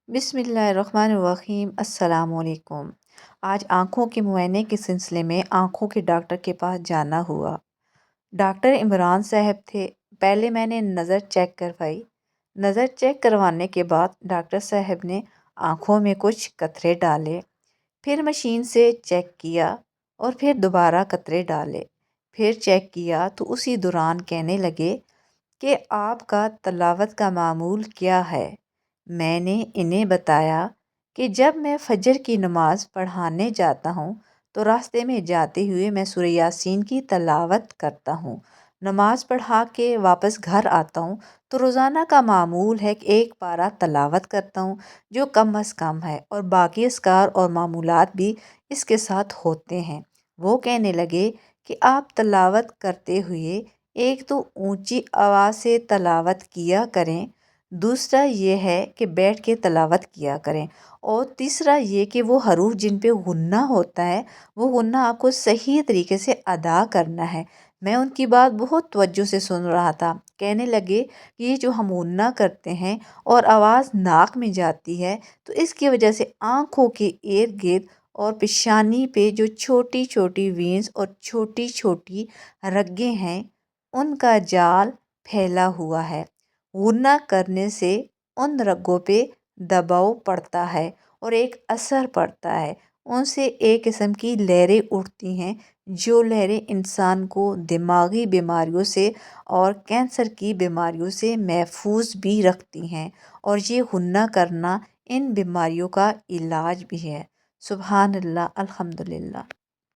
بسم اللہ الرحمن الرحیم۔ السلام علیکم۔ آج آنکھوں کے معائنے کے سلسلے میں آنکھوں کے ڈاکٹر کے پاس جانا ہوا۔ ڈاکٹر عمران صاحب تھے۔ پہلے میں نے نظر چیک کروائی۔ نظر چیک کروانے کے بعد ڈاکٹر صاحب نے آنکھوں میں کچھ قطرے ڈالے، پھر مشین سے چیک کیا اور پھر دوبارہ قطرے ڈالے، پھر چیک کیا تو اسی دوران کہنے لگے کہ آپ کا تلاوت کا معمول کیا ہے؟ میں نے انہیں بتایا کہ جب میں فجر کی نماز پڑھانے جاتا ہوں تو راستے میں جاتے ہوئے میں سورہ یاسین کی تلاوت کرتا ہوں۔ نماز پڑھا کے واپس گھر آتا ہوں تو روزانہ کا معمول ہے کہ ایک پارہ تلاوت کرتا ہوں، جو کم از کم ہے، اور باقی اذکار اور معمولات بھی اس کے ساتھ ہوتے ہیں۔ وہ کہنے لگے کہ آپ تلاوت کرتے ہوئے ایک تو اونچی آواز سے تلاوت کیا کریں، دوسرا یہ ہے کہ بیٹھ کے تلاوت کیا کریں، اور تیسرا یہ کہ وہ حروف جن پہ غنہ ہوتا ہے وہ غنہ آپ کو صحیح طریقے سے ادا کرنا ہے۔ میں ان کی بات بہت توجہ سے سن رہا تھا۔ کہنے لگے کہ یہ جو ہم غنہ کرتے ہیں اور آواز ناک میں جاتی ہے تو اس کی وجہ سے آنکھوں کے ارد گرد اور پیشانی پہ جو چھوٹی چھوٹی وینز اور چھوٹی چھوٹی رگیں ہیں ان کا جال پھیلا ہوا ہے۔ غنہ کرنے سے ان رگوں پہ دباؤ پڑتا ہے اور ایک اثر پڑتا ہے، ان سے ایک قسم کی لہریں اٹھتی ہیں، جو لہریں انسان کو دماغی بیماریوں سے اور کینسر کی بیماریوں سے محفوظ بھی رکھتی ہیں، اور یہ غنہ کرنا ان بیماریوں کا علاج بھی ہے۔ سبحان اللہ، الحمدللہ۔